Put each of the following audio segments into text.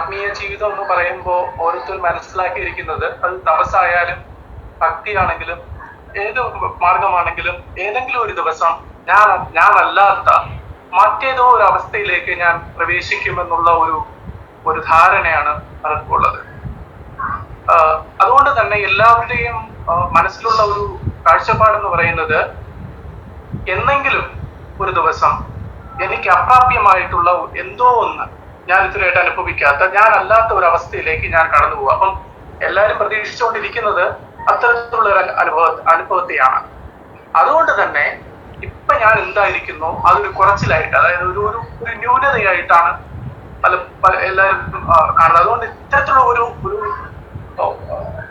ആത്മീയ ജീവിതം എന്ന് പറയുമ്പോൾ ഓരോരുത്തർ മനസ്സിലാക്കിയിരിക്കുന്നത് അത് തപസ്സായാലും ഭക്തിയാണെങ്കിലും ഏത് മാർഗമാണെങ്കിലും ഏതെങ്കിലും ഒരു ദിവസം ഞാനല്ലാത്ത മറ്റേതോ ഒരു അവസ്ഥയിലേക്ക് ഞാൻ പ്രവേശിക്കുമെന്നുള്ള ഒരു ധാരണയാണ് പലർക്കുള്ളത്. അതുകൊണ്ട് തന്നെ എല്ലാവരുടെയും മനസ്സിലുള്ള ഒരു കാഴ്ചപ്പാടെന്ന് പറയുന്നത് എന്നെങ്കിലും ഒരു ദിവസം എനിക്ക് അപ്രാപ്യമായിട്ടുള്ള എന്തോ ഒന്ന് ഞാൻ ഇതുവരെയായിട്ട് അനുഭവിക്കാത്ത ഞാനല്ലാത്ത ഒരു അവസ്ഥയിലേക്ക് ഞാൻ കടന്നു പോകും. അപ്പം എല്ലാവരും പ്രതീക്ഷിച്ചുകൊണ്ടിരിക്കുന്നത് അത്തരത്തിലുള്ള ഒരു അനുഭവത്തെയാണ്. അതുകൊണ്ട് തന്നെ ഇപ്പൊ ഞാൻ എന്തായിരിക്കുന്നു അതൊരു കുറച്ചിലായിട്ട്, അതായത് ഒരു ന്യൂനതയായിട്ടാണ് എല്ലാവരും കാണുന്നത്. അതുകൊണ്ട് ഇത്തരത്തിലുള്ള ഒരു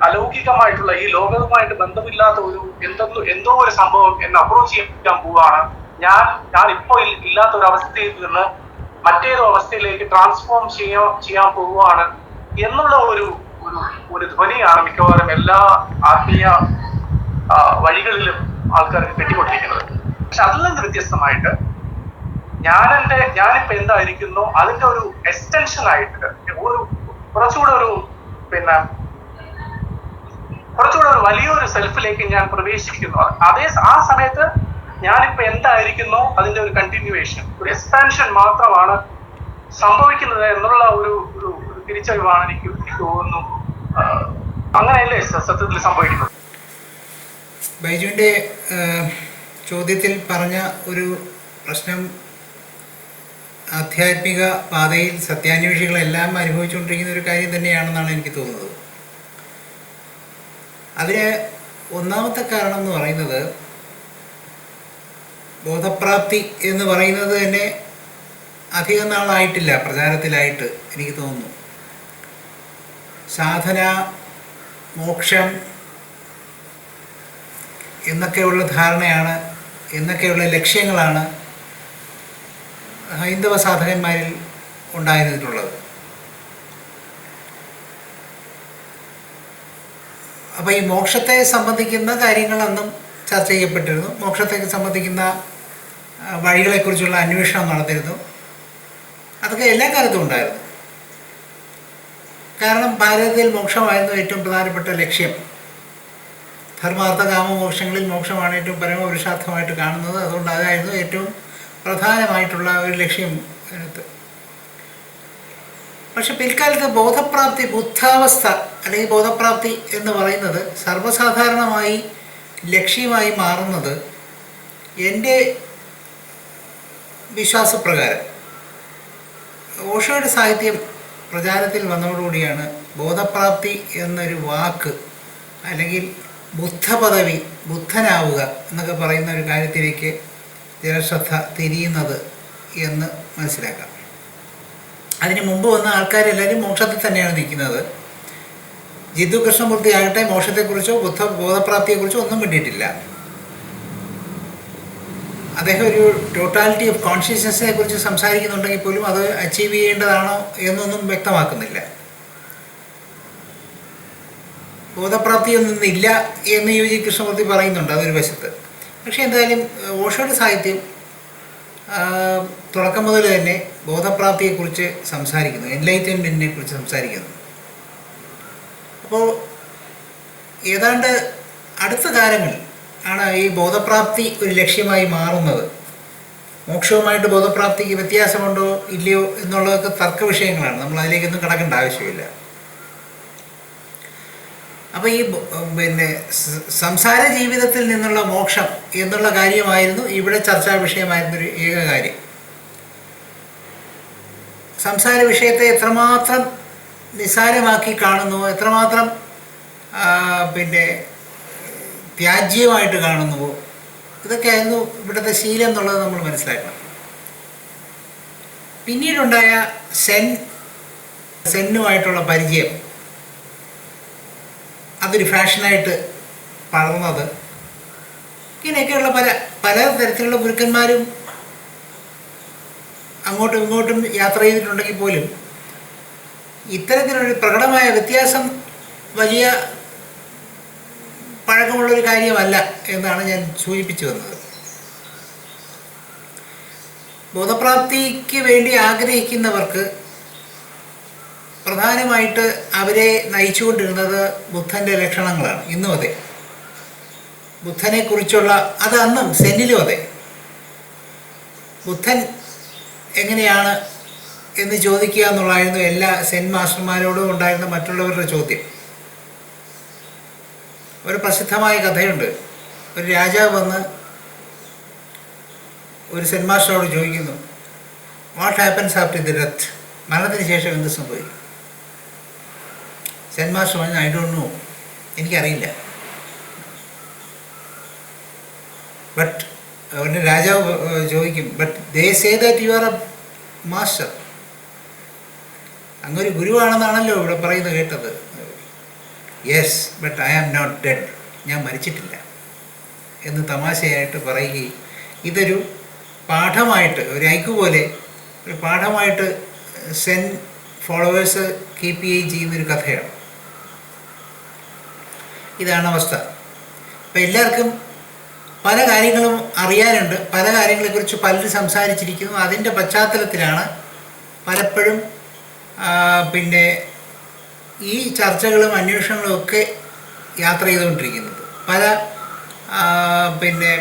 അലൗകികമായിട്ടുള്ള ഈ ലോകവുമായിട്ട് ബന്ധമില്ലാത്ത എന്തോ ഒരു സംഭവം എന്നെ അപ്രോച്ച് ചെയ്യാൻ പോവുകയാണ്. ഞാൻ ഇപ്പോൾ ഇല്ലാത്ത ഒരു അവസ്ഥയിൽ നിന്ന് മറ്റേതോ അവസ്ഥയിലേക്ക് ട്രാൻസ്ഫോം ചെയ്യാൻ പോവുകയാണ് എന്നുള്ള ഒരു ധ്വനിയാണ് മിക്കവാറും എല്ലാ ആത്മീയ വഴികളിലും ആൾക്കാർ കെട്ടിക്കൊണ്ടിരിക്കുന്നത്. പക്ഷെ അതിൽ നിന്ന് വ്യത്യസ്തമായിട്ട് ഞാനിപ്പോ എന്തായിരിക്കുന്നു അതിന്റെ ഒരു എക്സ്റ്റൻഷൻ ആയിട്ട് കുറച്ചുകൂടെ ഒരു വലിയൊരു സെൽഫിലേക്ക് ഞാൻ പ്രവേശിക്കുന്നു. ആ സമയത്ത് ഞാനിപ്പോ എന്തായിരിക്കുന്നു അതിന്റെ ഒരു കണ്ടിന്യൂവേഷൻ, ഒരു എക്സ്പാൻഷൻ മാത്രമാണ് സംഭവിക്കുന്നത് എന്നുള്ള ഒരു തിരിച്ചറിവാണ് എനിക്ക് തോന്നുന്നു. അങ്ങനെയല്ലേ സത്യത്തിൽ സംഭവിക്കുന്നത്? ബൈജുവിൻ്റെ ചോദ്യത്തിൽ പറഞ്ഞ ഒരു പ്രശ്നം ആധ്യാത്മിക പാതയിൽ സത്യാന്വേഷികളെല്ലാം അനുഭവിച്ചുകൊണ്ടിരിക്കുന്ന ഒരു കാര്യം തന്നെയാണെന്നാണ് എനിക്ക് തോന്നുന്നത്. അതിന് ഒന്നാമത്തെ കാരണം എന്ന് പറയുന്നത് ബോധപ്രാപ്തി എന്ന് പറയുന്നത് തന്നെ അധികം നാളായിട്ടില്ല പ്രചാരത്തിലായിട്ട് എനിക്ക് തോന്നുന്നു. സാധന, മോക്ഷം എന്നൊക്കെയുള്ള ധാരണയാണ്, എന്നൊക്കെയുള്ള ലക്ഷ്യങ്ങളാണ് ഹൈന്ദവ സാധകന്മാരിൽ ഉണ്ടായിരുന്നിട്ടുള്ളത്. അപ്പോൾ ഈ മോക്ഷത്തെ സംബന്ധിക്കുന്ന കാര്യങ്ങൾ അന്നും ചർച്ച ചെയ്യപ്പെട്ടിരുന്നു. മോക്ഷത്തെ സംബന്ധിക്കുന്ന വഴികളെക്കുറിച്ചുള്ള അന്വേഷണം നടത്തിയിരുന്നു. അതൊക്കെ എല്ലാ കാലത്തും ഉണ്ടായിരുന്നു. കാരണം ഭാരതത്തിൽ മോക്ഷമായിരുന്നു ഏറ്റവും പ്രധാനപ്പെട്ട ലക്ഷ്യം. ധർമാർത്ഥ കാമ മോക്ഷങ്ങളിൽ മോക്ഷമാണ് ഏറ്റവും പരമപുരുഷാർത്ഥമായിട്ട് കാണുന്നത്. അതുകൊണ്ട് അതായിരുന്നു ഏറ്റവും പ്രധാനമായിട്ടുള്ള ഒരു ലക്ഷ്യം അതിനകത്ത്. പക്ഷെ പിൽക്കാലത്ത് ബോധപ്രാപ്തി, ബുദ്ധാവസ്ഥ അല്ലെങ്കിൽ ബോധപ്രാപ്തി എന്ന് പറയുന്നത് സർവ്വസാധാരണമായി ലക്ഷ്യമായി മാറുന്നത് എൻ്റെ വിശ്വാസപ്രകാരം ഓഷോയുടെ സാഹിത്യം പ്രചാരത്തിൽ വന്നതോടുകൂടിയാണ് ബോധപ്രാപ്തി എന്നൊരു വാക്ക് അല്ലെങ്കിൽ ബുദ്ധപദവി, ബുദ്ധനാവുക എന്നൊക്കെ പറയുന്ന ഒരു കാര്യത്തിലേക്ക് ജനശ്രദ്ധ തിരിയുന്നത് എന്ന് മനസ്സിലാക്കാം. അതിന് മുമ്പ് വന്ന ആൾക്കാരെല്ലാവരും മോക്ഷത്തിൽ തന്നെയാണ് നിൽക്കുന്നത്. ജിത്തു കൃഷ്ണമൂർത്തി ആകട്ടെ മോക്ഷത്തെക്കുറിച്ചോ ബോധപ്രാപ്തിയെക്കുറിച്ചോ ഒന്നും വേണ്ടിയിട്ടില്ല. അദ്ദേഹം ഒരു ടോട്ടാലിറ്റി ഓഫ് കോൺഷ്യസ്നെസ്സിനെ കുറിച്ച് സംസാരിക്കുന്നുണ്ടെങ്കിൽ പോലും അത് അച്ചീവ് ചെയ്യേണ്ടതാണോ എന്നൊന്നും വ്യക്തമാക്കുന്നില്ല. ബോധപ്രാപ്തിയൊന്നും ഇല്ല എന്ന് ജി കൃഷ്ണമൂർത്തി പറയുന്നുണ്ട് അതൊരു വശത്ത്. പക്ഷേ എന്തായാലും ഓഷോയുടെ സാഹിത്യം തുടക്കം മുതൽ തന്നെ ബോധപ്രാപ്തിയെക്കുറിച്ച് സംസാരിക്കുന്നു, എൻലൈറ്റൻമെൻറ്റിനെ കുറിച്ച് സംസാരിക്കുന്നു. അപ്പോൾ ഏതാണ്ട് അടുത്ത കാലങ്ങളിൽ ആണ് ഈ ബോധപ്രാപ്തി ഒരു ലക്ഷ്യമായി മാറുന്നത്. മോക്ഷവുമായിട്ട് ബോധപ്രാപ്തിക്ക് വ്യത്യാസമുണ്ടോ ഇല്ലയോ എന്നുള്ളതൊക്കെ തർക്ക വിഷയങ്ങളാണ്, നമ്മൾ അതിലേക്കൊന്നും കടക്കേണ്ട ആവശ്യമില്ല. അപ്പോൾ ഈ സംസാര ജീവിതത്തിൽ നിന്നുള്ള മോക്ഷം എന്നുള്ള കാര്യമായിരുന്നു ഇവിടെ ചർച്ചാ വിഷയമായിരുന്നൊരു ഏക കാര്യം. സംസാര വിഷയത്തെ എത്രമാത്രം നിസ്സാരമാക്കി കാണുന്നുവോ, എത്രമാത്രം ത്യാജ്യമായിട്ട് കാണുന്നുവോ, ഇതൊക്കെയായിരുന്നു ഇവിടുത്തെ ശീലം എന്നുള്ളത് നമ്മൾ മനസ്സിലാക്കണം. പിന്നീടുണ്ടായ സെന്നുമായിട്ടുള്ള പരിചയം, അതൊരു ഫാഷനായിട്ട് പടർന്നത്, ഇങ്ങനെയൊക്കെയുള്ള പല തരത്തിലുള്ള ഗുരുക്കന്മാരും അങ്ങോട്ടും ഇങ്ങോട്ടും യാത്ര ചെയ്തിട്ടുണ്ടെങ്കിൽ പോലും ഇത്തരത്തിലൊരു പ്രകടമായ വ്യത്യാസം വലിയ പഴക്കമുള്ളൊരു കാര്യമല്ല എന്നാണ് ഞാൻ സൂചിപ്പിച്ചു വന്നത്. ബോധപ്രാപ്തിക്ക് വേണ്ടി ആഗ്രഹിക്കുന്നവർക്ക് പ്രധാനമായിട്ട് അവരെ നയിച്ചുകൊണ്ടിരുന്നത് ബുദ്ധൻ്റെ ലക്ഷണങ്ങളാണ്. ഇന്നും അതെ. ബുദ്ധനെക്കുറിച്ചുള്ള അത് അന്നും സെന്നിലും അതെ. ബുദ്ധൻ എങ്ങനെയാണ് എന്ന് ചോദിക്കുക എന്നുള്ളതായിരുന്നു എല്ലാ സെൻ മാസ്റ്റർമാരോടും ഉണ്ടായിരുന്ന മറ്റുള്ളവരുടെ ചോദ്യം. ഒരു പ്രസിദ്ധമായ കഥയുണ്ട്. ഒരു രാജാവ് വന്ന് ഒരു സെൻ മാസ്റ്ററോട് ചോദിക്കുന്നു, what happens after the death? മരണത്തിന് ശേഷം എന്ത് സംഭവിക്കും? സെൻ മാസ്റ്റർ പറഞ്ഞു, ഐ ഡോണ്ട് നോ, എനിക്കറിയില്ല. ബട്ട് അവൻ്റെ രാജാവ് ചോദിക്കും, but they say that you are a master, അങ്ങൊരു ഗുരുവാണെന്നാണല്ലോ ഇവിടെ പറയുന്നത് കേട്ടത്. Yes, but I am not dead, ഞാൻ മരിച്ചിട്ടില്ല എന്ന് തമാശയായിട്ട് പറയുകയും ഇതൊരു പാഠമായിട്ട്, ഒരു ഐക്യു പോലെ ഒരു പാഠമായിട്ട് സെൻ ഫോളോവേഴ്സ് കീപ്പ് ചെയ്യുകയും ചെയ്യുന്നൊരു കഥയാണ്. ഇതാണ് അവസ്ഥ. അപ്പം എല്ലാവർക്കും പല കാര്യങ്ങളും അറിയാനുണ്ട്, പല കാര്യങ്ങളെക്കുറിച്ച് പലരും സംസാരിച്ചിരിക്കുന്നു. അതിൻ്റെ പശ്ചാത്തലത്തിലാണ് പലപ്പോഴും പിന്നെ ഈ ചർച്ചകളും അന്വേഷണങ്ങളും ഒക്കെ യാത്ര ചെയ്തുകൊണ്ടിരിക്കുന്നത്. പല പിന്നെ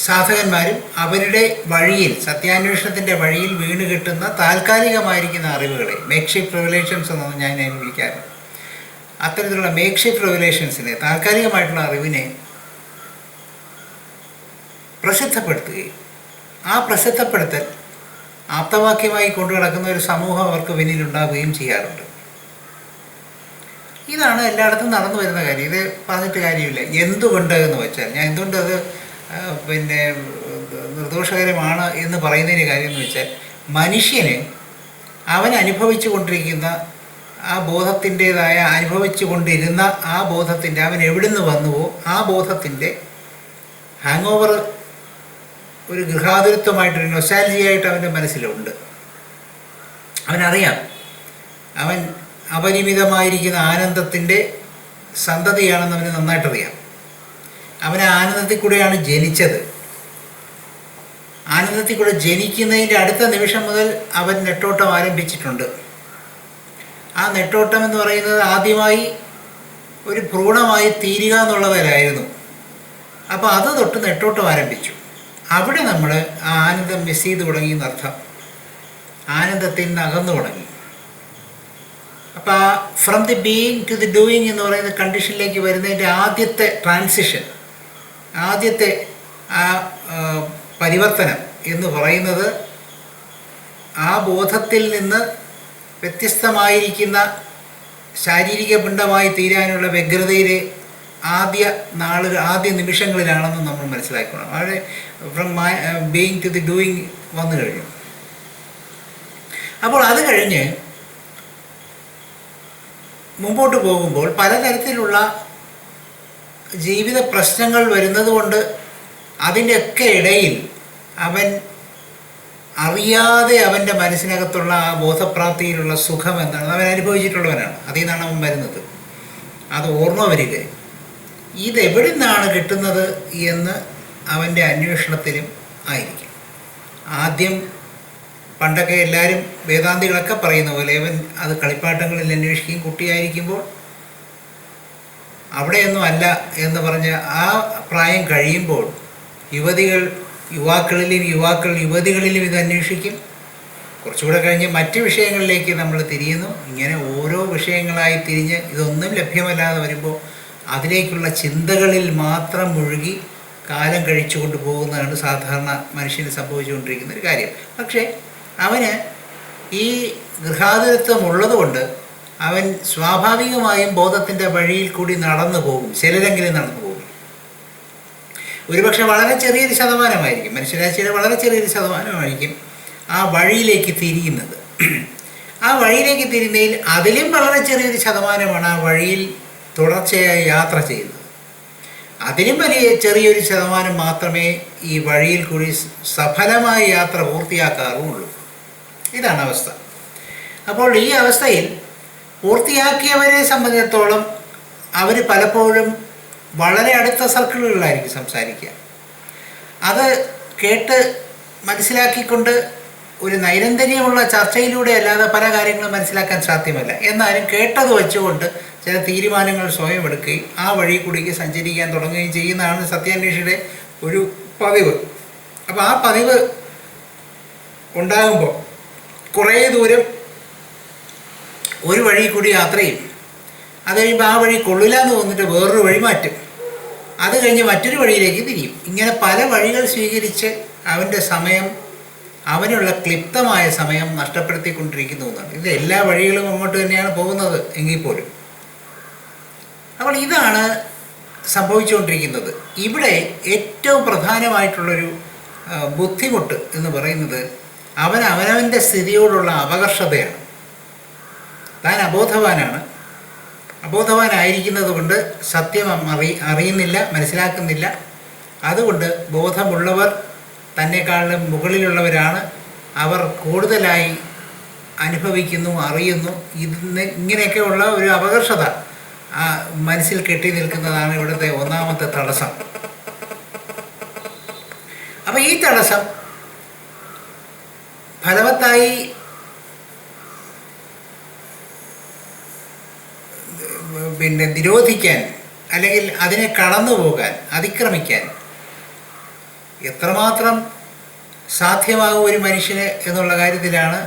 സാധകന്മാരും അവരുടെ വഴിയിൽ, സത്യാന്വേഷണത്തിൻ്റെ വഴിയിൽ വീണ് കിട്ടുന്ന താൽക്കാലികമായിരിക്കുന്ന അറിവുകളെ, മേക്ഷിഫ്റ്റ് റിവലേഷൻസ് എന്നാണ് ഞാൻ അതിനെ വിളിക്കാറ്. അത്തരത്തിലുള്ള മേക്ഷിഫ്റ്റ് റിവലേഷൻസിനെ, താൽക്കാലികമായിട്ടുള്ള അറിവിനെ പ്രസിദ്ധപ്പെടുത്തുകയും ആ പ്രസിദ്ധപ്പെടുത്തൽ ആപ്തവാക്യമായി കൊണ്ടു നടക്കുന്ന ഒരു സമൂഹം അവർക്ക് പിന്നിലുണ്ടാവുകയും ചെയ്യാറുണ്ട്. ഇതാണ് എല്ലായിടത്തും നടന്നു വരുന്ന കാര്യം. ഇത് പറഞ്ഞിട്ട് കാര്യമില്ല. എന്തുകൊണ്ട് എന്ന് വെച്ചാൽ, ഞാൻ എന്തുകൊണ്ട് അത് പിന്നെ നിർദോഷകരമാണ് എന്ന് പറയുന്നതിന് കാര്യം എന്ന് വെച്ചാൽ, മനുഷ്യന് അവൻ അനുഭവിച്ചു കൊണ്ടിരിക്കുന്ന ആ ബോധത്തിൻ്റേതായ, അനുഭവിച്ചു കൊണ്ടിരുന്ന ആ ബോധത്തിൻ്റെ, അവൻ എവിടുന്ന് വന്നുവോ ആ ബോധത്തിൻ്റെ ഹാങ് ഓവർ, ഒരു ഗൃഹാതുരത്വമായിട്ടൊരു നൊസ്റ്റാൾജിയായിട്ട് അവൻ്റെ മനസ്സിലുണ്ട്. അവനറിയാം അവൻ അപരിമിതമായിരിക്കുന്ന ആനന്ദത്തിൻ്റെ സന്തതിയാണെന്ന് അവന് നന്നായിട്ടറിയാം. അവൻ ആനന്ദത്തിൽ കൂടെയാണ് ജനിച്ചത്. ആനന്ദത്തിൽ കൂടെ ജനിക്കുന്നതിൻ്റെ അടുത്ത നിമിഷം മുതൽ അവൻ നെട്ടോട്ടം ആരംഭിച്ചിട്ടുണ്ട്. ആ നെട്ടോട്ടം എന്ന് പറയുന്നത് ആദ്യമായി ഒരു ഭ്രൂണമായി തീരുക എന്നുള്ളതിലായിരുന്നു. അപ്പോൾ അത് തൊട്ട് നെട്ടോട്ടം ആരംഭിച്ചു. അവിടെ നമ്മൾ ആ ആനന്ദം മിസ് ചെയ്ത് തുടങ്ങി എന്നർത്ഥം. ആനന്ദത്തിൽ നിന്ന് അകന്നു തുടങ്ങി. അപ്പോൾ ആ from the being to the doing എന്ന് പറയുന്ന കണ്ടീഷനിലേക്ക് വരുന്നതിൻ്റെ ആദ്യത്തെ ട്രാൻസിഷൻ, ആദ്യത്തെ ആ പരിവർത്തനം എന്ന് പറയുന്നത് ആ ബോധത്തിൽ നിന്ന് വ്യത്യസ്തമായിരിക്കുന്ന ശാരീരിക പിണ്ഡമായി തീരാനുള്ള വ്യഗ്രതയിലെ ആദ്യ നിമിഷങ്ങളിലാണെന്ന് നമ്മൾ മനസ്സിലാക്കണം. അവിടെ from being to the doing വന്നു കഴിഞ്ഞു. അപ്പോൾ അത് കഴിഞ്ഞ് മുമ്പോട്ട് പോകുമ്പോൾ പലതരത്തിലുള്ള ജീവിത പ്രശ്നങ്ങൾ വരുന്നത് കൊണ്ട് അതിൻ്റെയൊക്കെ ഇടയിൽ അവൻ അറിയാതെ അവൻ്റെ മനസ്സിനകത്തുള്ള ആ ബോധപ്രാപ്തിയിലുള്ള സുഖം എന്താണ് അവൻ അനുഭവിച്ചിട്ടുള്ളവനാണ്. അതിൽ നിന്നാണ് അവൻ വരുന്നത്. അത് ഓർമ്മ വരിക, ഇതെവിടെ നിന്നാണ് കിട്ടുന്നത് എന്ന് അവൻ്റെ അന്വേഷണത്തിലും ആയിരിക്കും. ആദ്യം പണ്ടൊക്കെ എല്ലാവരും വേദാന്തികളൊക്കെ പറയുന്ന പോലെ അവൻ അത് കളിപ്പാട്ടങ്ങളിൽ അന്വേഷിക്കുകയും കുട്ടിയായിരിക്കുമ്പോൾ അവിടെയൊന്നും അല്ല എന്ന് പറഞ്ഞ് ആ പ്രായം കഴിയുമ്പോൾ യുവാക്കൾ യുവതികളിലും ഇത് അന്വേഷിക്കും. കുറച്ചുകൂടെ കഴിഞ്ഞ് മറ്റ് വിഷയങ്ങളിലേക്ക് നമ്മൾ തിരിയുന്നു. ഇങ്ങനെ ഓരോ വിഷയങ്ങളായി തിരിഞ്ഞ് ഇതൊന്നും ലഭ്യമല്ലാതെ വരുമ്പോൾ അതിലേക്കുള്ള ചിന്തകളിൽ മാത്രം മുഴുകി കാലം കഴിച്ചു കൊണ്ട് പോകുന്നതാണ് സാധാരണ മനുഷ്യന് സംഭവിച്ചുകൊണ്ടിരിക്കുന്ന ഒരു കാര്യം. പക്ഷേ അവന് ഈ ഗൃഹാതുരത്വം ഉള്ളതുകൊണ്ട് അവൻ സ്വാഭാവികമായും ബോധത്തിൻ്റെ വഴിയിൽ കൂടി നടന്നു പോകും. ചിലരെങ്കിലും നടന്നു പോകും. ഒരുപക്ഷെ വളരെ ചെറിയൊരു ശതമാനമായിരിക്കും, മനുഷ്യരാശിയുടെ വളരെ ചെറിയൊരു ശതമാനമായിരിക്കും ആ വഴിയിലേക്ക് തിരിയുന്നത്. ആ വഴിയിലേക്ക് തിരിയുന്നതിൽ അതിലും വളരെ ചെറിയൊരു ശതമാനമാണ് ആ വഴിയിൽ തുടർച്ചയായി യാത്ര ചെയ്യുന്നത്. അതിലും വലിയ ചെറിയൊരു ശതമാനം മാത്രമേ ഈ വഴിയിൽ കൂടി സഫലമായ യാത്ര പൂർത്തിയാക്കാറുമുള്ളൂ. ഇതാണ് അവസ്ഥ. അപ്പോൾ ഈ അവസ്ഥയിൽ പൂർത്തിയാക്കിയവരെ സംബന്ധിച്ചിടത്തോളം അവർ പലപ്പോഴും വളരെ അടുത്ത സർക്കിളുകളിലായിരിക്കും സംസാരിക്കുക. അത് കേട്ട് മനസ്സിലാക്കിക്കൊണ്ട് ഒരു നൈരന്തര്യമുള്ള ചർച്ചയിലൂടെ അല്ലാതെ പല കാര്യങ്ങളും മനസ്സിലാക്കാൻ സാധ്യമല്ല. എന്നാലും കേട്ടത് വെച്ചുകൊണ്ട് ചില തീരുമാനങ്ങൾ സ്വയം എടുക്കുകയും ആ വഴി കൂടിക്ക് സഞ്ചരിക്കാൻ തുടങ്ങുകയും ചെയ്യുന്നതാണ് സത്യാന്വേഷിയുടെ ഒരു പതിവ്. അപ്പോൾ ആ പതിവ് ഉണ്ടാകുമ്പോൾ കുറേ ദൂരം ഒരു വഴി കൂടി യാത്ര ചെയ്യും. അത് കഴിയുമ്പോൾ ആ വഴി കൊള്ളില്ല എന്ന് തോന്നിട്ട് വേറൊരു വഴി മാറ്റും. അത് കഴിഞ്ഞ് മറ്റൊരു വഴിയിലേക്ക് തിരിയും. ഇങ്ങനെ പല വഴികൾ സ്വീകരിച്ച് അവൻ്റെ സമയം, അവനുള്ള ക്ലിപ്തമായ സമയം നഷ്ടപ്പെടുത്തിക്കൊണ്ടിരിക്കുന്നു എന്നാണ്. ഇത് എല്ലാ വഴികളും അങ്ങോട്ട് തന്നെയാണ് പോകുന്നത് എങ്കിൽ പോലും. അപ്പോൾ ഇതാണ് സംഭവിച്ചുകൊണ്ടിരിക്കുന്നത്. ഇവിടെ ഏറ്റവും പ്രധാനമായിട്ടുള്ളൊരു ബുദ്ധിമുട്ട് എന്ന് പറയുന്നത് അവനവൻ്റെ സ്ഥിതിയോടുള്ള അപകർഷതയാണ്. താൻ അബോധവാനായിരിക്കുന്നത് കൊണ്ട് സത്യം അറിയുന്നില്ല, മനസ്സിലാക്കുന്നില്ല. അതുകൊണ്ട് ബോധമുള്ളവർ തന്നെക്കാളും മുകളിലുള്ളവരാണ്, അവർ കൂടുതലായി അനുഭവിക്കുന്നു, അറിയുന്നു. ഇങ്ങനെയൊക്കെയുള്ള ഒരു അപകർഷത മനസ്സിൽ കെട്ടി നിൽക്കുന്നതാണ് ഇവിടുത്തെ ഒന്നാമത്തെ തടസ്സം. അപ്പോൾ ഈ തടസ്സം ഫലവത്തായി നിരോധിക്കാൻ, അല്ലെങ്കിൽ അതിനെ കടന്നു പോകാൻ, അതിക്രമിക്കാൻ എത്രമാത്രം സാധ്യമാകും ഒരു മനുഷ്യന് എന്നുള്ള കാര്യത്തിലാണ്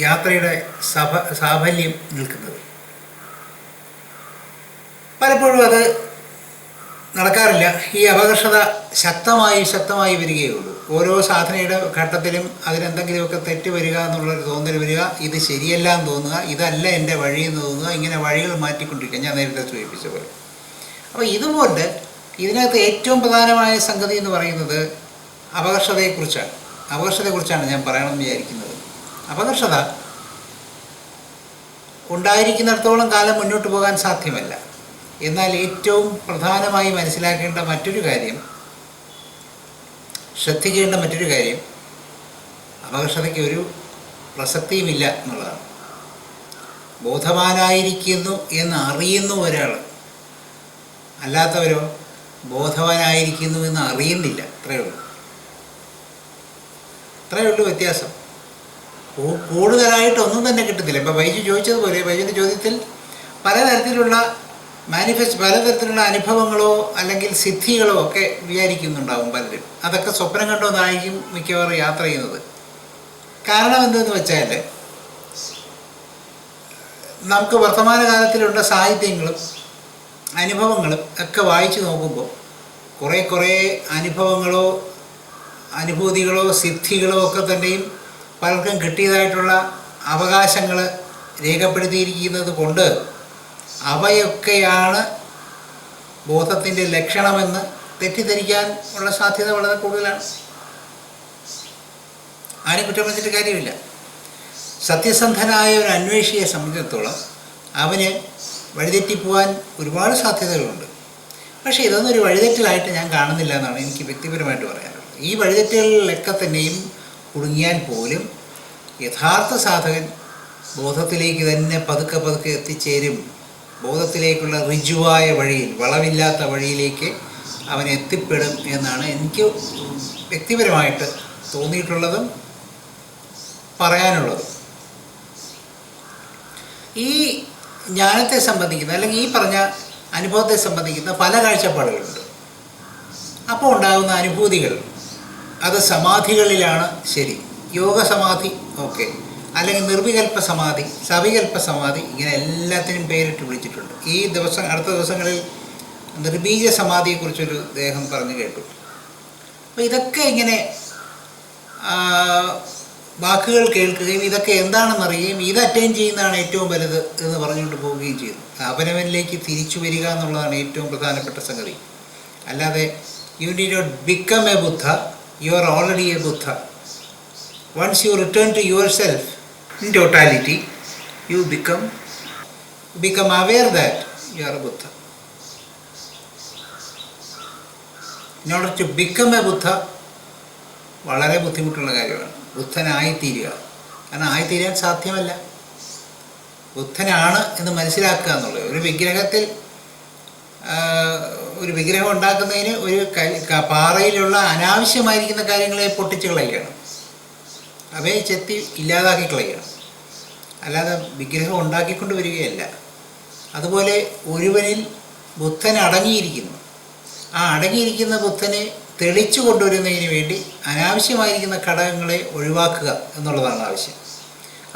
യാത്രയുടെ സാഫല്യം നിൽക്കുന്നത്. പലപ്പോഴും അത് നടക്കാറില്ല. ഈ അപകർഷത ശക്തമായി വരികയുള്ളൂ. ഓരോ സാധനയുടെ ഘട്ടത്തിലും അതിനെന്തെങ്കിലുമൊക്കെ തെറ്റ് വരിക എന്നുള്ളൊരു തോന്നൽ വരിക, ഇത് ശരിയല്ല എന്ന് തോന്നുക, ഇതല്ല എൻ്റെ വഴി എന്ന് തോന്നുക, ഇങ്ങനെ വഴികൾ മാറ്റിക്കൊണ്ടിരിക്കുക, ഞാൻ നേരത്തെ സൂചിപ്പിച്ച പോലെ. അപ്പോൾ ഇതുകൊണ്ട് ഇതിനകത്ത് ഏറ്റവും പ്രധാനമായ സംഗതി എന്ന് പറയുന്നത് അപകർഷതയെക്കുറിച്ചാണ് ഞാൻ പറയണമെന്ന് വിചാരിക്കുന്നത്. അപകർഷത ഉണ്ടായിരിക്കുന്നിടത്തോളം കാലം മുന്നോട്ട് പോകാൻ സാധ്യമല്ല. എന്നാൽ ഏറ്റവും പ്രധാനമായി മനസ്സിലാക്കേണ്ട മറ്റൊരു കാര്യം, ശ്രദ്ധിക്കേണ്ട മറ്റൊരു കാര്യം, അപകർഷതയ്ക്ക് ഒരു പ്രസക്തിയുമില്ല എന്നുള്ളതാണ്. ബോധവാനായിരിക്കുന്നു എന്ന് അറിയുന്നു ഒരാൾ, അല്ലാത്തവരോ ബോധവാനായിരിക്കുന്നു എന്ന് അറിയുന്നില്ല. അത്രയേ ഉള്ളൂ വ്യത്യാസം. കൂടുതലായിട്ടൊന്നും തന്നെ കിട്ടത്തില്ല. ഇപ്പോൾ ബൈജു ചോദിച്ചതുപോലെ, ബൈജുവിൻ്റെ ചോദ്യത്തിൽ പലതരത്തിലുള്ള പലതരത്തിലുള്ള അനുഭവങ്ങളോ അല്ലെങ്കിൽ സിദ്ധികളോ ഒക്കെ വിചാരിക്കുന്നുണ്ടാവും പലരും. അതൊക്കെ സ്വപ്നം കണ്ടോന്നായിരിക്കും മിക്കവാറും യാത്ര ചെയ്യുന്നത്. കാരണം എന്തെന്ന് വെച്ചാൽ, നമുക്ക് വർത്തമാനകാലത്തിലുള്ള സാഹിത്യങ്ങളും അനുഭവങ്ങളും ഒക്കെ വായിച്ചു നോക്കുമ്പോൾ കുറേ അനുഭവങ്ങളോ അനുഭൂതികളോ സിദ്ധികളോ ഒക്കെ തന്നെയും പലർക്കും കിട്ടിയതായിട്ടുള്ള അവകാശങ്ങൾ രേഖപ്പെടുത്തിയിരിക്കുന്നത് കൊണ്ട് അവയൊക്കെയാണ് ബോധത്തിൻ്റെ ലക്ഷണമെന്ന് തെറ്റിദ്ധരിക്കാൻ ഉള്ള സാധ്യത വളരെ കൂടുതലാണ്. ആരും കുറ്റം പറഞ്ഞിട്ട് കാര്യമില്ല. സത്യസന്ധനായ ഒരു അന്വേഷിയെ സംബന്ധിച്ചിടത്തോളം അവന് വഴിതെറ്റിപ്പോവാൻ ഒരുപാട് സാധ്യതകളുണ്ട്. പക്ഷേ ഇതൊന്നും ഒരു വഴിതെറ്റലായിട്ട് ഞാൻ കാണുന്നില്ല എന്നാണ് എനിക്ക് വ്യക്തിപരമായിട്ട് പറയാനുള്ളത്. ഈ വഴിതെറ്റലിലൊക്കെ തന്നെയും കുടുങ്ങിയാൽ പോലും യഥാർത്ഥ സാധകൻ ബോധത്തിലേക്ക് തന്നെ പതുക്കെ എത്തിച്ചേരും. ബോധത്തിലേക്കുള്ള ഋജുവായ വഴിയിൽ, വളവില്ലാത്ത വഴിയിലേക്ക് അവൻ എത്തിപ്പെടും എന്നാണ് എനിക്ക് വ്യക്തിപരമായിട്ട് തോന്നിയിട്ടുള്ളതും പറയാനുള്ളതും. ഈ ജ്ഞാനത്തെ സംബന്ധിക്കുന്ന, അല്ലെങ്കിൽ ഈ പറഞ്ഞ അനുഭവത്തെ സംബന്ധിക്കുന്ന പല കാഴ്ചപ്പാടുകളുണ്ട്. അപ്പോൾ ഉണ്ടാകുന്ന അനുഭൂതികൾ അത് സമാധികളിലാണ് ശരി. യോഗസമാധി ഓക്കെ, അല്ലെങ്കിൽ നിർവികൽപ്പ സമാധി, സവികൽപ്പ സമാധി, ഇങ്ങനെ എല്ലാത്തിനും പേരിട്ട് വിളിച്ചിട്ടുണ്ട്. അടുത്ത ദിവസങ്ങളിൽ നിർബീജ സമാധിയെക്കുറിച്ചൊരു ദേഹം പറഞ്ഞു കേട്ടു. അപ്പോൾ ഇതൊക്കെ ഇങ്ങനെ വാക്കുകൾ കേൾക്കുകയും ഇതൊക്കെ എന്താണെന്നറിയുകയും ഇത് അറ്റൈൻ ചെയ്യുന്നതാണ് ഏറ്റവും വലുത് എന്ന് പറഞ്ഞുകൊണ്ട് പോവുകയും ചെയ്തു. അവനവനിലേക്ക് തിരിച്ചു വരിക എന്നുള്ളതാണ് ഏറ്റവും പ്രധാനപ്പെട്ട സംഗതി. അല്ലാതെ you need not become a Buddha, you are already a Buddha. Once you return to yourself in totality, you become aware that you are a Buddha. In order to become a Buddha, വളരെ ബുദ്ധിമുട്ടുള്ള കാര്യമാണ് ബുദ്ധനായിത്തീരുക. കാരണം ആയിത്തീരാൻ സാധ്യമല്ല. ബുദ്ധനാണ് എന്ന് മനസ്സിലാക്കുക എന്നുള്ളത്. ഒരു വിഗ്രഹം ഉണ്ടാക്കുന്നതിന് ഒരു പാറയിലുള്ള അനാവശ്യമായിരിക്കുന്ന കാര്യങ്ങളെ പൊട്ടിച്ച് കളയുകയാണ്. അവയെ ചെത്തി ഇല്ലാതാക്കി കളയണം, അല്ലാതെ വിഗ്രഹം ഉണ്ടാക്കിക്കൊണ്ട് വരികയല്ല. അതുപോലെ ഒരുവനിൽ ബുദ്ധൻ അടങ്ങിയിരിക്കുന്നു. ആ അടങ്ങിയിരിക്കുന്ന ബുദ്ധനെ തെളിച്ചു കൊണ്ടുവരുന്നതിന് വേണ്ടി അനാവശ്യമായിരിക്കുന്ന ഘടകങ്ങളെ ഒഴിവാക്കുക എന്നുള്ളതാണ് ആവശ്യം.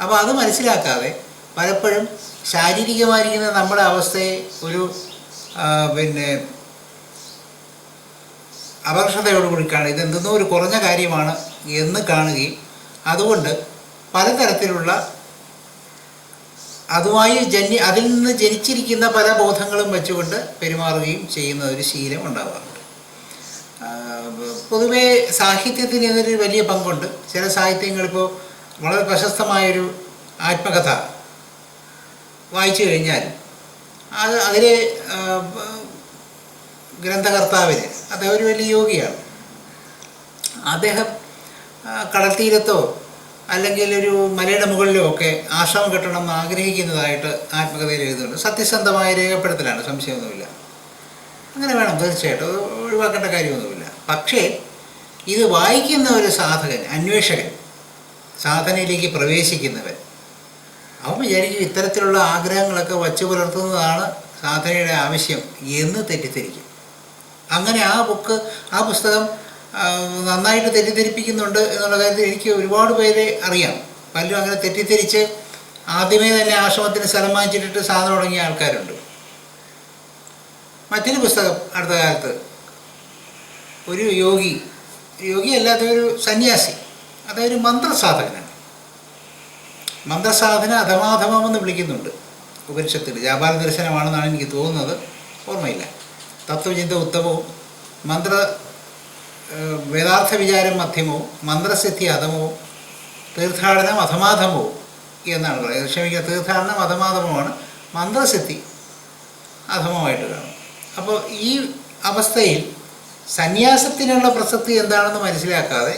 അപ്പോൾ അത് മനസ്സിലാക്കാതെ പലപ്പോഴും ശാരീരികമായിരിക്കുന്ന നമ്മുടെ അവസ്ഥയെ ഒരു അപകർഷതയോടുകൂടി കാണുക, ഇതെന്തെന്നോ ഒരു കുറഞ്ഞ കാര്യമാണ് എന്ന് കാണുകയും അതുകൊണ്ട് പലതരത്തിലുള്ള അതിൽ നിന്ന് ജനിച്ചിരിക്കുന്ന പല ബോധങ്ങളും വെച്ചുകൊണ്ട് പെരുമാറുകയും ചെയ്യുന്ന ഒരു ശീലം ഉണ്ടാകാറുണ്ട്. പൊതുവേ സാഹിത്യത്തിന് ഇതിനൊരു വലിയ പങ്കുണ്ട്. ചില സാഹിത്യങ്ങളിപ്പോൾ വളരെ പ്രശസ്തമായൊരു ആത്മകഥ വായിച്ചു കഴിഞ്ഞാൽ അതിലെ ഗ്രന്ഥകർത്താവിന് അദ്ദേഹം ഒരു വലിയ യോഗിയാണ്. അദ്ദേഹം കടൽ തീരത്തോ അല്ലെങ്കിൽ ഒരു മലയുടെ മുകളിലോ ഒക്കെ ആശ്രമം കെട്ടണം എന്ന് ആഗ്രഹിക്കുന്നതായിട്ട് ആത്മകഥയിൽ എഴുതുന്നുണ്ട്. സത്യസന്ധമായ രേഖപ്പെടുത്തലാണ്, സംശയമൊന്നുമില്ല. അങ്ങനെ വേണം, തീർച്ചയായിട്ടും അത് ഒഴിവാക്കേണ്ട കാര്യമൊന്നുമില്ല. പക്ഷേ ഇത് വായിക്കുന്ന ഒരു സാധകൻ, അന്വേഷകൻ, സാധനയിലേക്ക് പ്രവേശിക്കുന്നവൻ, അവൻ വിചാരിക്കും ഇത്തരത്തിലുള്ള ആഗ്രഹങ്ങളൊക്കെ വച്ചു പുലർത്തുന്നതാണ് സാധനയുടെ ആവശ്യം എന്ന് തെറ്റിദ്ധരിക്കും. അങ്ങനെ ആ പുസ്തകം നന്നായിട്ട് തെറ്റിദ്ധരിപ്പിക്കുന്നുണ്ട് എന്നുള്ള കാര്യത്തിൽ എനിക്ക് ഒരുപാട് പേരെ അറിയാം. പലരും അങ്ങനെ തെറ്റിദ്ധരിച്ച് ആദ്യമേ തന്നെ ആശ്രമത്തിന് സ്ഥലം വാങ്ങിച്ചിട്ടിട്ട് സാധനം തുടങ്ങിയ ആൾക്കാരുണ്ട്. മറ്റൊരു പുസ്തകം അടുത്ത കാലത്ത് ഒരു യോഗി അല്ലാത്ത ഒരു സന്യാസി, അതൊരു മന്ത്രസാധകനാണ്. മന്ത്രസാധന അധമാധമെന്ന് വിളിക്കുന്നുണ്ട് ഉപനിഷത്തിൽ. വ്യാപാര ദർശനമാണെന്നാണ് എനിക്ക് തോന്നുന്നത്, ഓർമ്മയില്ല. തത്വചിന്ത ഉത്തമവും വേദാർത്ഥ വിചാരം മധ്യമവും മന്ത്രസിദ്ധി അധമവും തീർത്ഥാടനം അധമാധമവും എന്നാണ് പറയുന്നത്. ക്ഷമിക്കുക, തീർത്ഥാടനം അധമാധമമാണ്, മന്ത്രസിദ്ധി അധമമായിട്ട് കാണും. അപ്പോൾ ഈ അവസ്ഥയിൽ സന്യാസത്തിനുള്ള പ്രസക്തി എന്താണെന്ന് മനസ്സിലാക്കാതെ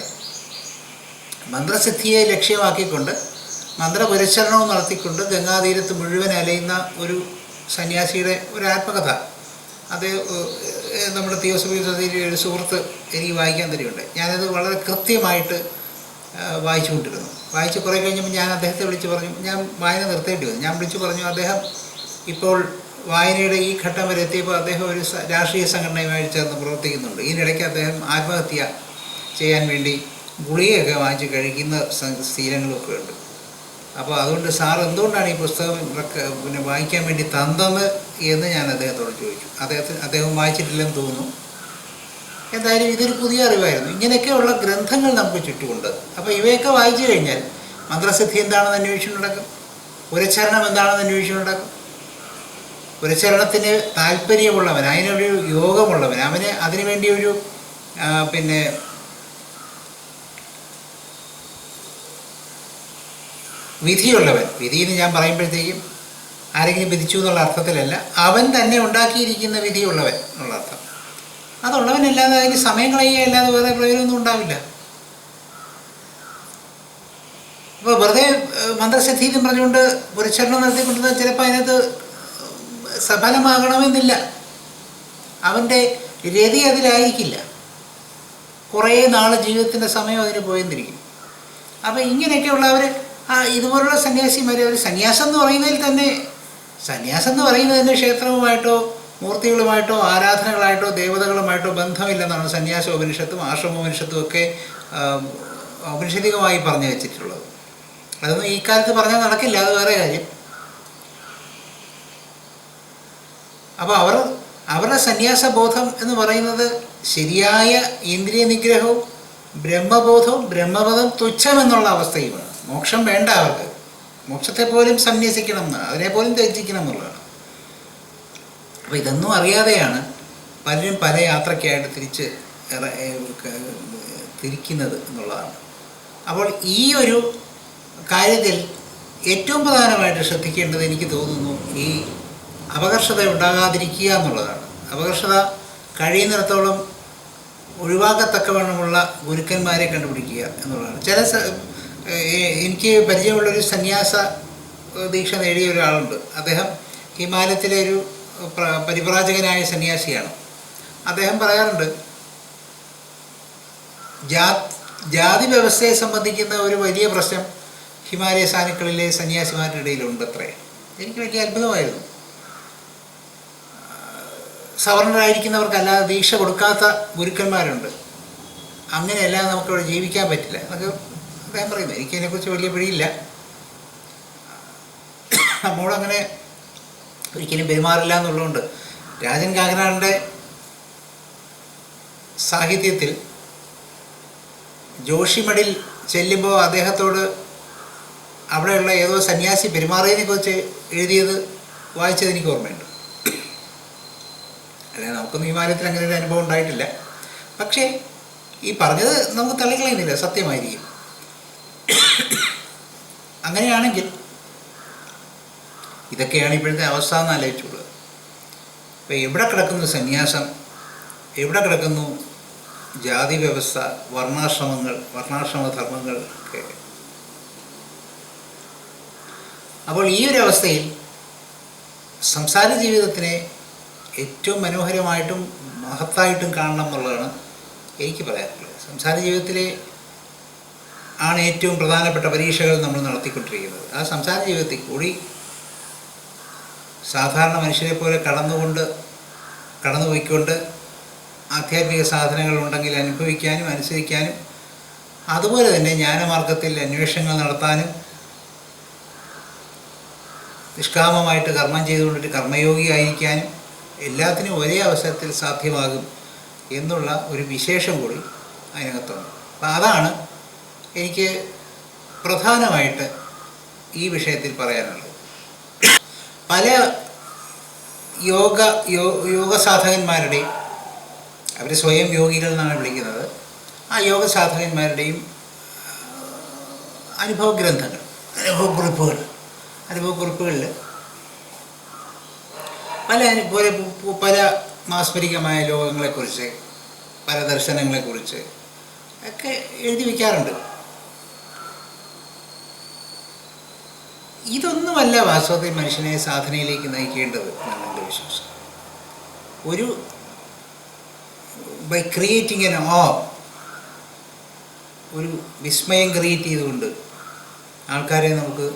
മന്ത്രസിദ്ധിയെ ലക്ഷ്യമാക്കിക്കൊണ്ട് മന്ത്രപുരസ്ചരണവും നടത്തിക്കൊണ്ട് ഗംഗാതീരത്ത് മുഴുവൻ അലയുന്ന ഒരു സന്യാസിയുടെ ഒരു ആത്മകഥ, അത് നമ്മുടെ തിയോസഫി സൊസൈറ്റിയുടെ ഒരു സുഹൃത്ത് എനിക്ക് വായിക്കാൻ തരുന്നുണ്ട്. ഞാനത് വളരെ കൃത്യമായിട്ട് വായിച്ചുകൊണ്ടിരുന്നു. വായിച്ച് കുറേ കഴിഞ്ഞപ്പോൾ ഞാൻ അദ്ദേഹത്തെ വിളിച്ച് പറഞ്ഞു, ഞാൻ വായന നിർത്തേണ്ടി വന്നു. ഞാൻ വിളിച്ചു പറഞ്ഞു, അദ്ദേഹം ഇപ്പോൾ വായനയുടെ ഈ ഘട്ടം വരെ എത്തിയപ്പോൾ അദ്ദേഹം ഒരു രാഷ്ട്രീയ സംഘടനയുമായി ചേർന്ന് പ്രവർത്തിക്കുന്നുണ്ട്. ഇതിനിടയ്ക്ക് അദ്ദേഹം ആത്മഹത്യ ചെയ്യാൻ വേണ്ടി ഗുളികയൊക്കെ വാങ്ങിച്ച് കഴിക്കുന്ന ശീലങ്ങളൊക്കെ ഉണ്ട്. അപ്പോൾ അതുകൊണ്ട് സാർ എന്തുകൊണ്ടാണ് ഈ പുസ്തകം വായിക്കാൻ വേണ്ടി തന്നത് എന്ന് ഞാൻ അദ്ദേഹത്തോട് ചോദിച്ചു. അദ്ദേഹം വായിച്ചിട്ടില്ലെന്ന് തോന്നുന്നു. എന്തായാലും ഇതൊരു പുതിയ അറിവായിരുന്നു. ഇങ്ങനെയൊക്കെയുള്ള ഗ്രന്ഥങ്ങൾ നമുക്ക് ചുറ്റുമുണ്ട്. അപ്പോൾ ഇവയൊക്കെ വായിച്ചു കഴിഞ്ഞാൽ മന്ത്രസിദ്ധി എന്താണെന്ന് അന്വേഷിച്ചുണ്ടാക്കും, പുരസ്ചരണം എന്താണെന്ന് അന്വേഷിച്ചുണ്ടാക്കും. പുരസ്ചരണത്തിന് താല്പര്യമുള്ളവൻ, അതിനൊരു യോഗമുള്ളവൻ, അവന് അതിനുവേണ്ടി ഒരു വിധിയുള്ളവൻ, വിധിയെന്ന് ഞാൻ പറയുമ്പോഴത്തേക്കും ആരെങ്കിലും വിധിച്ചു എന്നുള്ള അർത്ഥത്തിലല്ല, അവൻ തന്നെ ഉണ്ടാക്കിയിരിക്കുന്ന വിധിയുള്ളവൻ എന്നുള്ള അർത്ഥം. അതുള്ളവനല്ലാതെ അതിന് സമയം കളയുക അല്ലാതെ വേറെ പ്രയോജനമൊന്നും ഉണ്ടാവില്ല. അപ്പോൾ വെറുതെ മന്ത്രസിദ്ധി എന്ന് പറഞ്ഞുകൊണ്ട് പുരസ്ചരണം നടത്തിക്കൊണ്ടത് ചിലപ്പോൾ അതിനകത്ത് സഫലമാകണമെന്നില്ല. അവൻ്റെ രതി അതിലായിരിക്കില്ല. കുറേ നാൾ ജീവിതത്തിൻ്റെ സമയം അതിന് പോയെന്നിരിക്കും. അപ്പോൾ ഇങ്ങനെയൊക്കെയുള്ളവർ ഇതുപോലുള്ള സന്യാസിമാർ, ഒരു സന്യാസം എന്ന് പറയുന്നതിന് ക്ഷേത്രവുമായിട്ടോ മൂർത്തികളുമായിട്ടോ ആരാധനകളായിട്ടോ ദേവതകളുമായിട്ടോ ബന്ധമില്ലെന്നാണ് സന്യാസോപനിഷത്തും ആശ്രമോപനിഷത്തും ഒക്കെ ഔപനിഷദികമായി പറഞ്ഞു വെച്ചിട്ടുള്ളത്. അതൊന്നും ഈ കാലത്ത് പറഞ്ഞാൽ നടക്കില്ല, അത് വേറെ കാര്യം. അപ്പോൾ അവരുടെ സന്യാസബോധം എന്ന് പറയുന്നത് ശരിയായ ഇന്ദ്രിയ നിഗ്രഹവും ബ്രഹ്മബോധവും ബ്രഹ്മപദം തുച്ഛമെന്നുള്ള അവസ്ഥയുമാണ്. മോക്ഷം വേണ്ട അവർക്ക്, മോക്ഷത്തെ പോലും സന്യസിക്കണം എന്ന്, അതിനെപ്പോലും ത്യജിക്കണം എന്നുള്ളതാണ്. അപ്പോൾ ഇതൊന്നും അറിയാതെയാണ് പലരും പല യാത്രയ്ക്കായിട്ട് തിരിക്കുന്നത് എന്നുള്ളതാണ്. അപ്പോൾ ഈ ഒരു കാര്യത്തിൽ ഏറ്റവും പ്രധാനമായിട്ട് ശ്രദ്ധിക്കേണ്ടത് എനിക്ക് തോന്നുന്നു ഈ അപകർഷത ഉണ്ടാകാതിരിക്കുക എന്നുള്ളതാണ്. അപകർഷത കഴിയുന്നിടത്തോളം ഒഴിവാക്കത്തക്കവണ്ണമുള്ള ഗുരുക്കന്മാരെ കണ്ടുപിടിക്കുക എന്നുള്ളതാണ്. എനിക്ക് പരിചയമുള്ളൊരു സന്യാസ ദീക്ഷ നേടിയ ഒരാളുണ്ട്. അദ്ദേഹം ഹിമാലയത്തിലെ ഒരു പരിവ്രാജകനായ സന്യാസിയാണ്. അദ്ദേഹം പറയാറുണ്ട്, ജാതി വ്യവസ്ഥയെ സംബന്ധിക്കുന്ന ഒരു വലിയ പ്രശ്നം ഹിമാലയ സാനുക്കളിലെ സന്യാസിമാരുടെ ഇടയിലുണ്ട് അത്രേ. എനിക്ക് വലിയ അത്ഭുതമായിരുന്നു. സവർണരായിരിക്കുന്നവർക്കല്ലാതെ ദീക്ഷ കൊടുക്കാത്ത ഗുരുക്കന്മാരുണ്ട്. അങ്ങനെയല്ലാതെ നമുക്കിവിടെ ജീവിക്കാൻ പറ്റില്ല എന്നൊക്കെ അദ്ദേഹം പറയുന്നത്. എനിക്കതിനെക്കുറിച്ച് വലിയ പിടിയില്ല. നമ്മളങ്ങനെ ഒരിക്കലും പെരുമാറില്ല എന്നുള്ളതുകൊണ്ട് രാജൻ കാക്കനാടിൻ്റെ സാഹിത്യത്തിൽ ജോഷിമഠിൽ ചെല്ലുമ്പോൾ അദ്ദേഹത്തോട് അവിടെയുള്ള ഏതോ സന്യാസി പെരുമാറിയതിനെക്കുറിച്ച് എഴുതിയത് വായിച്ചത് എനിക്ക് ഓർമ്മയുണ്ട്. അല്ല, നമുക്കൊന്നും ഹിമാലയത്തിൽ അങ്ങനെ ഒരു അനുഭവം ഉണ്ടായിട്ടില്ല. പക്ഷേ ഈ പറഞ്ഞത് നമുക്ക് തള്ളിക്കളയുന്നില്ല, സത്യമായിരിക്കും. അങ്ങനെയാണെങ്കിൽ ഇതൊക്കെയാണ് ഇപ്പോഴത്തെ അവസ്ഥ എന്ന് ആലോചിച്ചുള്ളത്. ഇപ്പോൾ എവിടെ കിടക്കുന്നു സന്യാസം, എവിടെ കിടക്കുന്നു ജാതി വ്യവസ്ഥ, വർണ്ണാശ്രമങ്ങൾ, വർണ്ണാശ്രമധർമ്മങ്ങൾ ഒക്കെ. അപ്പോൾ ഈ ഒരു അവസ്ഥയിൽ സംസാര ജീവിതത്തിനെ ഏറ്റവും മനോഹരമായിട്ടും മഹത്തായിട്ടും കാണണം എന്നുള്ളതാണ് എനിക്ക് പറയാനുള്ളത്. സംസാര ജീവിതത്തിലെ ആണ് ഏറ്റവും പ്രധാനപ്പെട്ട പരീക്ഷകൾ നമ്മൾ നടത്തിക്കൊണ്ടിരിക്കുന്നത്. ആ സംസാര ജീവിതത്തിൽ കൂടി സാധാരണ മനുഷ്യരെ പോലെ കടന്നുപോയിക്കൊണ്ട് ആധ്യാത്മിക സാധനങ്ങളുണ്ടെങ്കിൽ അനുഭവിക്കാനും അനുസരിക്കാനും, അതുപോലെ തന്നെ ജ്ഞാനമാർഗത്തിൽ അന്വേഷണങ്ങൾ നടത്താനും, നിഷ്കാമമായിട്ട് കർമ്മം ചെയ്തുകൊണ്ടിട്ട് കർമ്മയോഗിയായിരിക്കാനും എല്ലാത്തിനും ഒരേ അവസരത്തിൽ സാധ്യമാകും എന്നുള്ള ഒരു വിശേഷം കൂടി അതിനകത്തുണ്ട്. അപ്പം അതാണ് എനിക്ക് പ്രധാനമായിട്ട് ഈ വിഷയത്തിൽ പറയാനുള്ളത്. പല യോഗ സാധകന്മാരുടെയും, അവർ സ്വയം യോഗികൾ എന്നാണ് വിളിക്കുന്നത്, ആ യോഗ സാധകന്മാരുടെയും അനുഭവഗ്രന്ഥങ്ങൾ, അനുഭവക്കുറിപ്പുകളിൽ പല മാസ്മരികമായ ലോകങ്ങളെക്കുറിച്ച്, പല ദർശനങ്ങളെക്കുറിച്ച് ഒക്കെ എഴുതി വയ്ക്കാറുണ്ട്. ഇതൊന്നുമല്ല വാസ്തവത്തിൽ മനുഷ്യനെ സാധനയിലേക്ക് നയിക്കേണ്ടത് എന്നാണ് എൻ്റെ വിശ്വാസം. ബൈ ക്രിയേറ്റിംഗ് എൻ ഒരു വിസ്മയം ക്രിയേറ്റ് ചെയ്തുകൊണ്ട് ആൾക്കാരെ നമുക്ക്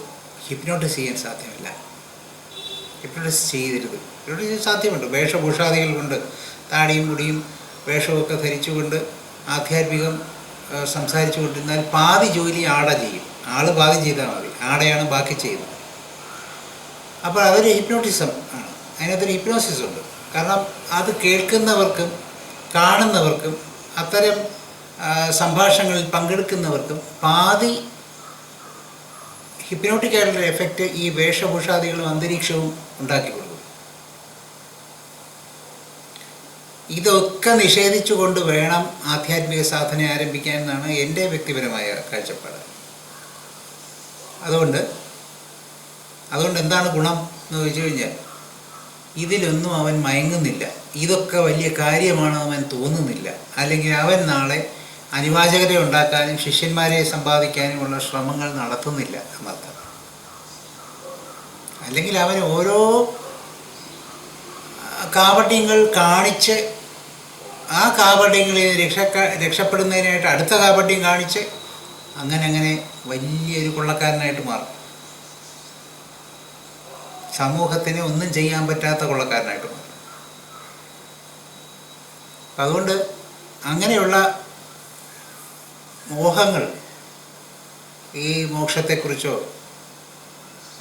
ഹിപ്നോട്ടിസ് ചെയ്യാൻ സാധ്യമല്ല. ഹിപ്നോട്ടിസ് ചെയ്തരുത്. ഹിപ്നോട്ടിസ് സാധ്യമുണ്ട്. വേഷഭൂഷാദികൾ കൊണ്ട്, താടിയും മുടിയും വേഷമൊക്കെ ധരിച്ചുകൊണ്ട് ആധ്യാത്മികം സംസാരിച്ചു കൊണ്ടിരുന്നാൽ പാതി ജോലി ആട ചെയ്യും. ആൾ പാതി ചെയ്താൽ മതി, ആടയാണ് ബാക്കി ചെയ്യുന്നത്. അപ്പോൾ അതൊരു ഹിപ്നോട്ടിസം ആണ്. അതിനകത്തൊരു ഹിപ്നോസിസ് ഉണ്ട്. കാരണം അത് കേൾക്കുന്നവർക്കും കാണുന്നവർക്കും അത്തരം സംഭാഷണങ്ങളിൽ പങ്കെടുക്കുന്നവർക്കും പാതി ഹിപ്നോട്ടിക്കായിട്ടുള്ള എഫക്റ്റ് ഈ വേഷഭൂഷാദികളും അന്തരീക്ഷവും ഉണ്ടാക്കി കൊടുക്കും. ഇതൊക്കെ നിഷേധിച്ചുകൊണ്ട് വേണം ആധ്യാത്മിക സാധന ആരംഭിക്കാൻ എന്നാണ് എൻ്റെ വ്യക്തിപരമായ കാഴ്ചപ്പാട്. അതുകൊണ്ട് എന്താണ് ഗുണം എന്ന് ചോദിച്ചു കഴിഞ്ഞാൽ, ഇതിലൊന്നും അവൻ മയങ്ങുന്നില്ല. ഇതൊക്കെ വലിയ കാര്യമാണ് അവൻ തോന്നുന്നില്ല. അല്ലെങ്കിൽ അവൻ നാളെ അനുവാചകരെ ഉണ്ടാക്കാനും ശിഷ്യന്മാരെ സമ്പാദിക്കാനുമുള്ള ശ്രമങ്ങൾ നടത്തുന്നില്ല എന്നർത്ഥം. അല്ലെങ്കിൽ അവൻ ഓരോ കാപട്യങ്ങൾ കാണിച്ച് ആ കാപട്യങ്ങളിൽ രക്ഷപ്പെടുന്നതിനായിട്ട് അടുത്ത കാപട്യം കാണിച്ച് അങ്ങനെ വലിയൊരു കൊള്ളക്കാരനായിട്ട് മാറും. സമൂഹത്തിന് ഒന്നും ചെയ്യാൻ പറ്റാത്ത കൊള്ളക്കാരനായിട്ട് മാറും. അതുകൊണ്ട് അങ്ങനെയുള്ള മോഹങ്ങൾ ഈ മോക്ഷത്തെക്കുറിച്ചോ,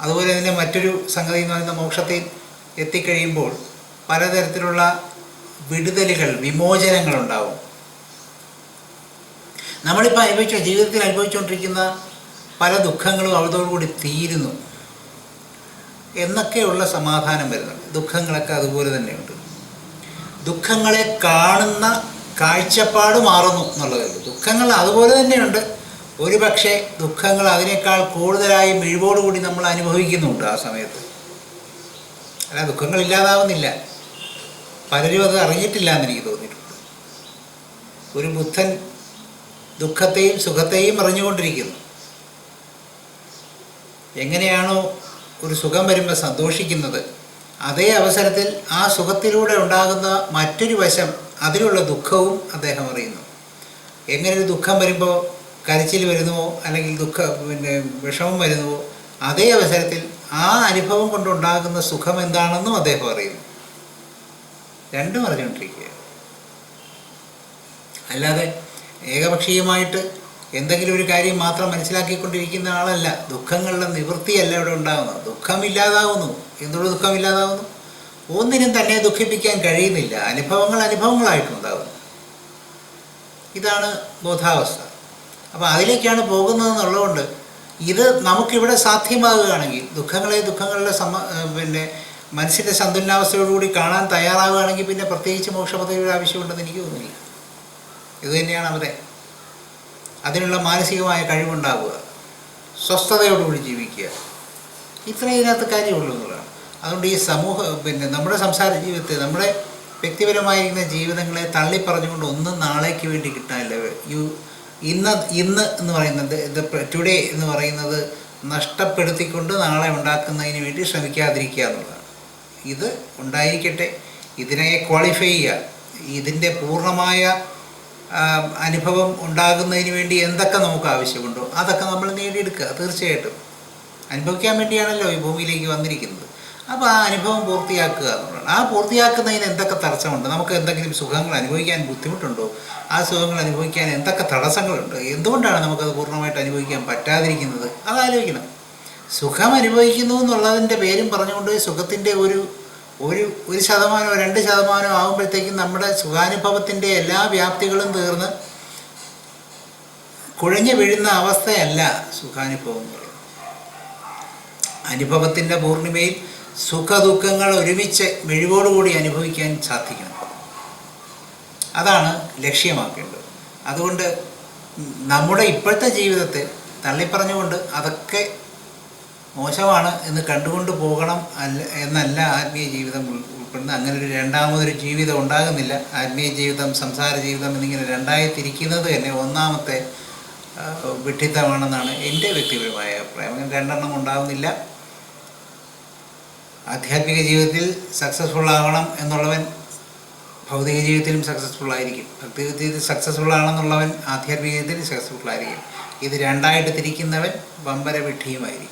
അതുപോലെ തന്നെ മറ്റൊരു സംഗതി എന്ന് പറയുന്ന മോക്ഷത്തിൽ എത്തിക്കഴിയുമ്പോൾ പലതരത്തിലുള്ള വിടുതലുകൾ, വിമോചനങ്ങളുണ്ടാവും. നമ്മളിപ്പോൾ ജീവിതത്തിൽ അനുഭവിച്ചുകൊണ്ടിരിക്കുന്ന പല ദുഃഖങ്ങളും അതോടുകൂടി തീരുന്നു എന്നൊക്കെയുള്ള സമാധാനം വരുന്നുണ്ട്. ദുഃഖങ്ങളൊക്കെ അതുപോലെ തന്നെയുണ്ട്. ദുഃഖങ്ങളെ കാണുന്ന കാഴ്ചപ്പാട് മാറുന്നു എന്നുള്ളതേ ഉള്ളൂ. ദുഃഖങ്ങൾ അതുപോലെ തന്നെയുണ്ട്. ഒരു പക്ഷേ ദുഃഖങ്ങൾ അതിനേക്കാൾ കൂടുതലായി മിഴിവോടുകൂടി നമ്മൾ അനുഭവിക്കുന്നുണ്ട് ആ സമയത്ത്. അല്ല, ദുഃഖങ്ങൾ ഇല്ലാതാവുന്നില്ല. പലരും അത് അറിഞ്ഞിട്ടില്ല എന്ന് എനിക്ക് തോന്നിയിട്ടുണ്ട്. ഒരു ബുദ്ധൻ ദുഃഖത്തെയും സുഖത്തെയും അറിഞ്ഞുകൊണ്ടിരിക്കുന്നു. എങ്ങനെയാണോ ഒരു സുഖം വരുമ്പോൾ സന്തോഷിക്കുന്നത്, അതേ അവസരത്തിൽ ആ സുഖത്തിലൂടെ ഉണ്ടാകുന്ന മറ്റൊരു വശം, അതിലുള്ള ദുഃഖവും അദ്ദേഹം അറിയുന്നു. എങ്ങനെ ഒരു ദുഃഖം വരുമ്പോൾ കരച്ചിൽ വരുന്നുവോ അല്ലെങ്കിൽ വിഷമം വരുന്നുവോ, അതേ അവസരത്തിൽ ആ അനുഭവം കൊണ്ടുണ്ടാകുന്ന സുഖം എന്താണെന്നും അദ്ദേഹം അറിയുന്നു. രണ്ടും അറിഞ്ഞുകൊണ്ടിരിക്കുക. അല്ലാതെ ഏകപക്ഷീയമായിട്ട് എന്തെങ്കിലും ഒരു കാര്യം മാത്രം മനസ്സിലാക്കിക്കൊണ്ടിരിക്കുന്ന ആളല്ല. ദുഃഖങ്ങളുടെ നിവൃത്തിയല്ല ഇവിടെ ഉണ്ടാകുന്നത്. ദുഃഖമില്ലാതാവുന്നു. എന്തുകൊണ്ട് ദുഃഖമില്ലാതാവുന്നു? ഒന്നിനും തന്നെ ദുഃഖിപ്പിക്കാൻ കഴിയുന്നില്ല. അനുഭവങ്ങൾ അനുഭവങ്ങളായിട്ടുണ്ടാകുന്നു. ഇതാണ് ബോധാവസ്ഥ. അപ്പോൾ അതിലേക്കാണ് പോകുന്നതെന്നുള്ളതുകൊണ്ട് ഇത് നമുക്കിവിടെ സാധ്യമാകുകയാണെങ്കിൽ, ദുഃഖങ്ങളുടെ മനസ്സിൻ്റെ സന്തുലനാവസ്ഥയോടുകൂടി കാണാൻ തയ്യാറാവുകയാണെങ്കിൽ പിന്നെ പ്രത്യേകിച്ച് മോക്ഷപദവിയുടെ ആവശ്യമുണ്ടെന്ന് എനിക്ക് തോന്നുന്നില്ല. ഇതുതന്നെയാണ് അവിടെ. അതിനുള്ള മാനസികമായ കഴിവുണ്ടാവുക, സ്വസ്ഥതയോടുകൂടി ജീവിക്കുക, ഇത്രയും ഇതിനകത്ത് കാര്യമുള്ളൂ എന്നുള്ളതാണ്. അതുകൊണ്ട് ഈ നമ്മുടെ സംസാര ജീവിതത്തെ, നമ്മുടെ വ്യക്തിപരമായിരിക്കുന്ന ജീവിതങ്ങളെ തള്ളിപ്പറഞ്ഞുകൊണ്ട് ഒന്നും നാളേക്ക് വേണ്ടി കിട്ടാനില്ല. ഇന്ന് എന്ന് പറയുന്നത്, ടുഡേ എന്ന് പറയുന്നത് നഷ്ടപ്പെടുത്തിക്കൊണ്ട് നാളെ ഉണ്ടാക്കുന്നതിന് വേണ്ടി ശ്രമിക്കാതിരിക്കുക എന്നുള്ളതാണ്. ഇത് ഉണ്ടായിരിക്കട്ടെ, ഇതിനെ ക്വാളിഫൈ ചെയ്യുക, ഇതിൻ്റെ പൂർണ്ണമായ അനുഭവം ഉണ്ടാകുന്നതിന് വേണ്ടി എന്തൊക്കെ നമുക്ക് ആവശ്യമുണ്ടോ അതൊക്കെ നമ്മൾ നേടിയെടുക്കുക. തീർച്ചയായിട്ടും അനുഭവിക്കാൻ വേണ്ടിയാണല്ലോ ഈ ഭൂമിയിലേക്ക് വന്നിരിക്കുന്നത്. അപ്പോൾ ആ അനുഭവം പൂർത്തിയാക്കുക എന്നുള്ളതാണ്. ആ പൂർത്തിയാക്കുന്നതിന് എന്തൊക്കെ തടസ്സമുണ്ട്? നമുക്ക് എന്തെങ്കിലും സുഖങ്ങൾ അനുഭവിക്കാൻ ബുദ്ധിമുട്ടുണ്ടോ? ആ സുഖങ്ങൾ അനുഭവിക്കാൻ എന്തൊക്കെ തടസ്സങ്ങളുണ്ട്? എന്തുകൊണ്ടാണ് നമുക്കത് പൂർണ്ണമായിട്ട് അനുഭവിക്കാൻ പറ്റാതിരിക്കുന്നത്? അതാലോചിക്കണം. സുഖം അനുഭവിക്കുന്നു എന്നുള്ളതിൻ്റെ പേരും പറഞ്ഞുകൊണ്ട് സുഖത്തിൻ്റെ ഒരു 1% 2% ആകുമ്പോഴത്തേക്കും നമ്മുടെ സുഖാനുഭവത്തിൻ്റെ എല്ലാ വ്യാപ്തികളും തീർന്ന് കുഴഞ്ഞു വീഴുന്ന അവസ്ഥയല്ല സുഖാനുഭവം എന്ന് പറയുന്നത്. അനുഭവത്തിൻ്റെ പൂർണിമയിൽ സുഖദുഃഖങ്ങൾ ഒരുമിച്ച് മെഴിവോടുകൂടി അനുഭവിക്കാൻ സാധിക്കണം. അതാണ് ലക്ഷ്യമാക്കേണ്ടത്. അതുകൊണ്ട് നമ്മുടെ ഇപ്പോഴത്തെ ജീവിതത്തെ തള്ളിപ്പറഞ്ഞുകൊണ്ട് അതൊക്കെ മോശമാണ് എന്ന് കണ്ടുകൊണ്ട് പോകണം എന്നല്ല ആത്മീയ ജീവിതം ഉൾപ്പെടുന്നത്. അങ്ങനെ ഒരു രണ്ടാമതൊരു ജീവിതം ഉണ്ടാകുന്നില്ല. ആത്മീയ ജീവിതം, സംസാര ജീവിതം എന്നിങ്ങനെ രണ്ടായി തിരിക്കുന്നത് തന്നെ ഒന്നാമത്തെ വിഡ്ഢിത്തമാണെന്നാണ് എൻ്റെ വ്യക്തിപരമായ അഭിപ്രായം. അങ്ങനെ രണ്ടെണ്ണം ഉണ്ടാകുന്നില്ല. ആധ്യാത്മിക ജീവിതത്തിൽ സക്സസ്ഫുൾ ആവണം എന്നുള്ളവൻ ഭൗതിക ജീവിതത്തിലും സക്സസ്ഫുൾ ആയിരിക്കും. ഭൗതിക ജീവിതത്തിൽ സക്സസ്ഫുൾ ആണെന്നുള്ളവൻ ആധ്യാത്മിക ജീവിതത്തിൽ സക്സസ്ഫുൾ ആയിരിക്കും. ഇത് രണ്ടായിട്ട് തിരിക്കുന്നവൻ വമ്പര വിഡ്ഢിയുമായിരിക്കും.